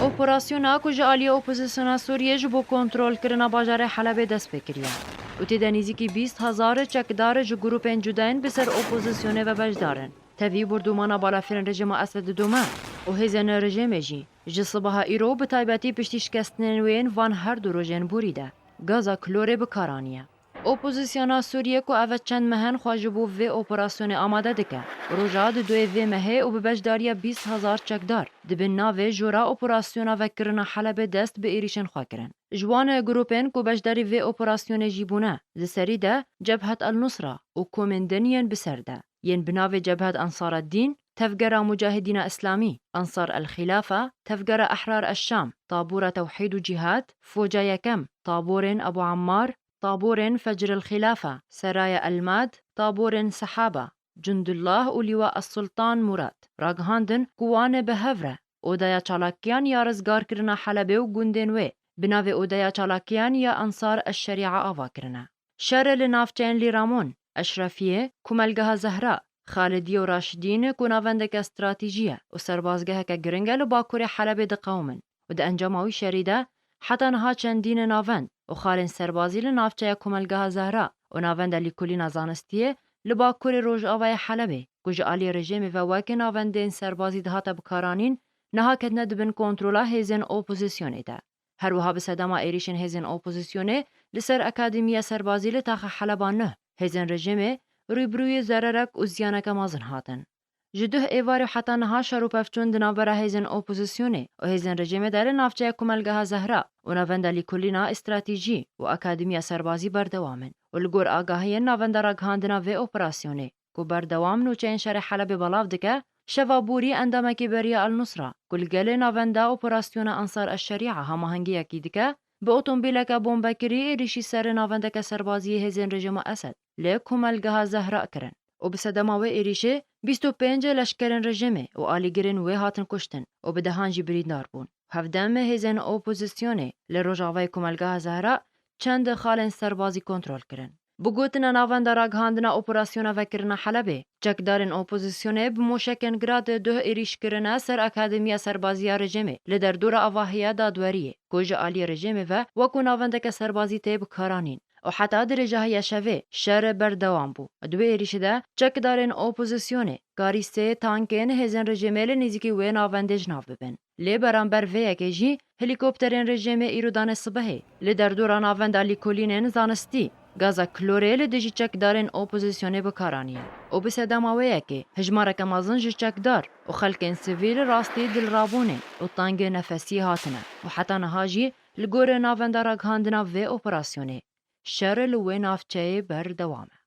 اپراسیونا کو جالی اپوزیسیونا سوریه جبو کنترل کرنا باجار حلب دست بکریه. و تیدا نزدیکی 20,000 چکدار جو گروپین جداین بسر اپوزیسیونه و بجدارن. تفی بردومانا بالافرن رژیم اسد دوما و هزن رژیم جی. جصبها ایرو به تایباتی پشتی شکستنن وین وان هر دو روژن بوریده. گازا کلوره بکارانیه. اپوزیسیونا سوریه کو اوت چند مهن خواجبو و اپراسیون آماده دکه. روژاد دوی و مهه و به بجداریا 20,000 چکدار. دبن ناوه جورا اپراسیونا و کرنا حلب دست به ایریشن خواه کرن. جوان گروپین کو بجداری و اپراسیون جیبونه. زسری ده جبهت النصرة و کومندنین بسرده. ين بناوي جبهة أنصار الدين تفجر مجاهدين إسلامي أنصار الخلافة تفجر أحرار الشام طابور توحيد جهاد فوجا يكم طابور أبو عمار طابور فجر الخلافة سرايا الماد طابور سحابة جند الله ولواء السلطان مراد راغهاندن قوان بهفرة اودايا چالاكيان يا رزگار کرنا حلبه و گوندن و بناوي اودايا چالاكيان يا أنصار الشريعة آوا کرنا شر لنافچين لرامون اشرفیه کوملگاه زهراء خالدیه و راشدین کوناوندک استراتیجیه و سربازگاه که گرنگل و باکور حلب دقومن و ده انجاموی شریده حتی نها چندین ناوند و خالن سربازی لنافچه کوملگاه زهراء و ناوند لیکولی نزانستیه لباکور روژ آوای حلبه کج آلی رژیم و واکن ناوندین سربازی دهاتا بکارانین نها کدنه دبن کنترولا هیزن اپوزیسیونه ده. هر وها بسدما ایریشن هیزن اپوزیسیونه لسر اکادمیا سربازی لتاخ حلبان نه. هزن رژیم روبروی ضررک و زیانک مازن هاتن. جدوه ایواری حتی نها شروع پفچون دنابرا هزن اپوزیسیونه و هزن رژیم در نافچه کمالگاه زهرا و نوند لیکولینا استراتیجی و اکادمیا سربازی بردوامن و لگور آگاهی نوند را گهاندنا و اپراسیونه که بردوام نوچه شر حلب بلاف دکه شوابوری اندامکی بریا النصرة کل گل نوند اپراسیون انصار الشریعه هماهنگی اکی دکه به اتومبیلک بمبکری ریشی سر ناوندک سربازی هزن رژیم اسد لی کمالگاه زهراء کرن و به صدماوه ایریشه 25 لشکرن رژیمه و آلیگرن و هاتن کشتن و به دهانجی بریدار بون. هفدم هزن اپوزیسیونه لی روژاوه کمالگاه زهراء چند خالن سربازی کنترل کرن. بگوتن ناوند راگهاندنا اپراسیون وکرنا حلبه چکدارن اپوزیسیونه بموشکن گراد ده ایریش کرنا سر اکادمیا سربازی رژیمه لدر دور آواهیا دادوریه کج آلی رژیمه و وکو ناوندک سربازی تیب کارانین و حتی درجه های شوه شر بردوام بو. دوی ایریش ده چکدارن اپوزیسیونه کاری سه تانکین هزن رژیمه لنزیکی و ناونده جناف ببن. لی برانبر وی اکیجی هلیکوپترین رژیمه ایرودان صبحه لدر دور ناوند لیکولینن زانستی گازا کلوریل دجی چکدارن اپوزیسیونه بکارانیه و به صداماویه که هجمارک مازن جی چکدار و خلکن سویل راستی دل رابونه و تانگ نفسی هاتنه و حتی نهاجی لگور ناوند راگهاندنا و اپراسیونه شر لوی نافچه بر دوامه.